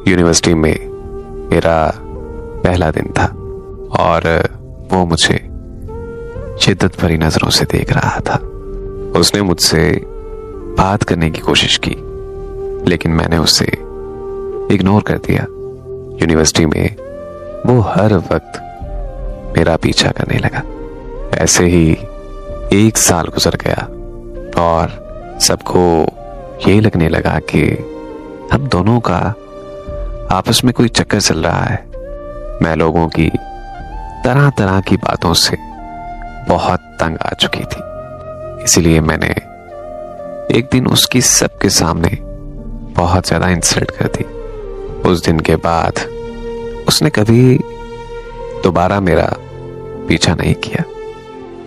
University में मेरा पहला दिन था और वो मुझे शिद्दत भरी नजरों से देख रहा था। उसने मुझसे बात करने की कोशिश की, लेकिन मैंने उसे इग्नोर कर दिया। यूनिवर्सिटी में वो हर वक्त मेरा पीछा करने लगा। ऐसे ही 1 साल गुजर गया और सबको ये लगने लगा कि हम दोनों का आपस में कोई चक्कर चल रहा है। मैं लोगों की तरह तरह की बातों से बहुत तंग आ चुकी थी, इसीलिए मैंने एक दिन उसकी सबके सामने बहुत ज्यादा इंसल्ट कर दी। उस दिन के बाद उसने कभी दोबारा मेरा पीछा नहीं किया,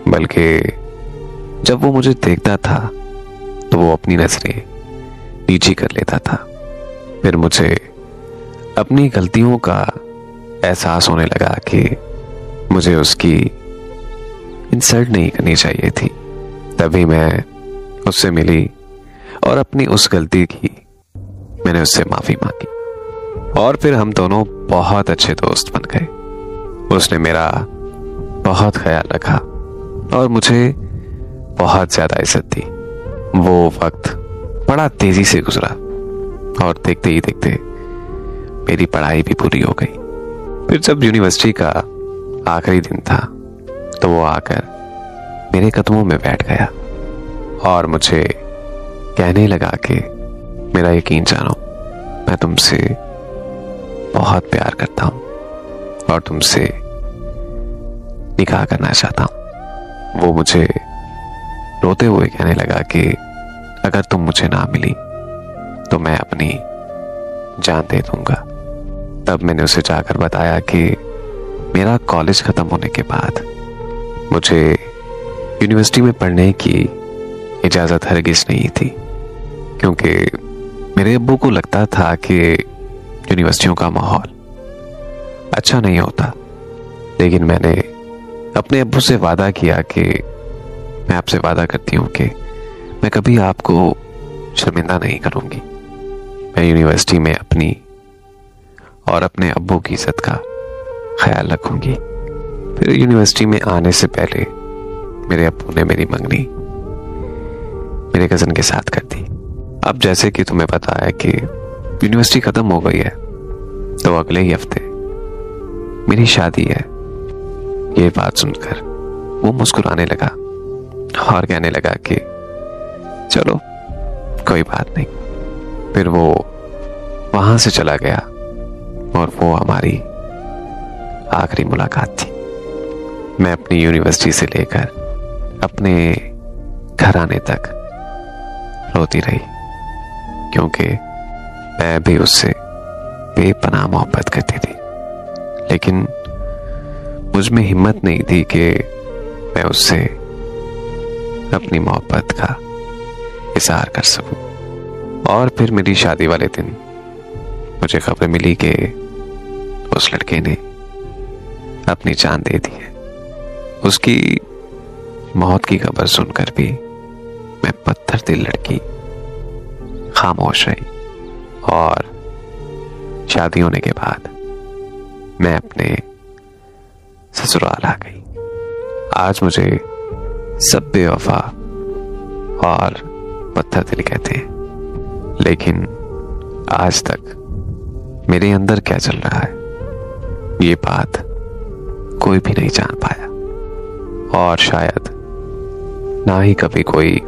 बल्कि जब वो मुझे देखता था तो वो अपनी नजरें नीची कर लेता था। फिर मुझे अपनी गलतियों का एहसास होने लगा कि मुझे उसकी इंसल्ट नहीं करनी चाहिए थी। तभी मैं उससे मिली और अपनी उस गलती की मैंने उससे माफी मांगी और फिर हम दोनों बहुत अच्छे दोस्त बन गए। उसने मेरा बहुत ख्याल रखा और मुझे बहुत ज्यादा इज्जत दी। वो वक्त बड़ा तेजी से गुजरा और देखते ही देखते मेरी पढ़ाई भी पूरी हो गई। फिर जब यूनिवर्सिटी का आखिरी दिन था तो वो आकर मेरे कदमों में बैठ गया और मुझे कहने लगा कि मेरा यकीन जानो, मैं तुमसे बहुत प्यार करता हूं और तुमसे निकाह करना चाहता हूं। वो मुझे रोते हुए कहने लगा कि अगर तुम मुझे ना मिली तो मैं अपनी जान दे दूंगा। तब मैंने उसे जाकर बताया कि मेरा कॉलेज खत्म होने के बाद मुझे यूनिवर्सिटी में पढ़ने की इजाजत हरगिज नहीं थी, क्योंकि मेरे अब्बू को लगता था कि यूनिवर्सिटियों का माहौल अच्छा नहीं होता। लेकिन मैंने अपने अब्बू से वादा किया कि मैं आपसे वादा करती हूँ कि मैं कभी आपको शर्मिंदा नहीं करूंगी। मैं यूनिवर्सिटी में अपनी और अपने अब्बू की इज्जत का ख्याल रखूंगी। फिर यूनिवर्सिटी में आने से पहले मेरे अब्बू ने मेरी मंगनी मेरे कजन के साथ कर दी। अब जैसे कि तुम्हें पता है कि यूनिवर्सिटी खत्म हो गई है, तो अगले ही हफ्ते मेरी शादी है। ये बात सुनकर वो मुस्कुराने लगा और कहने लगा कि चलो कोई बात नहीं। फिर वो वहां से चला गया और वो हमारी आखिरी मुलाकात थी। मैं अपनी यूनिवर्सिटी से लेकर अपने घर आने तक रोती रही, क्योंकि मैं भी उससे बेपनाह मोहब्बत करती थी। लेकिन मुझ में हिम्मत नहीं थी कि मैं उससे अपनी मोहब्बत का इज़हार कर सकूं। और फिर मेरी शादी वाले दिन मुझे खबर मिली कि उस लड़के ने अपनी जान दे दी है। उसकी मौत की खबर सुनकर भी मैं पत्थर दिल लड़की खामोश रही और शादी होने के बाद मैं अपने ससुराल आ गई। आज मुझे सब बेवफा और पत्थर दिल कहते हैं, लेकिन आज तक मेरे अंदर क्या चल रहा है ये बात कोई भी नहीं जान पाया और शायद ना ही कभी कोई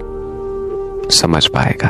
समझ पाएगा।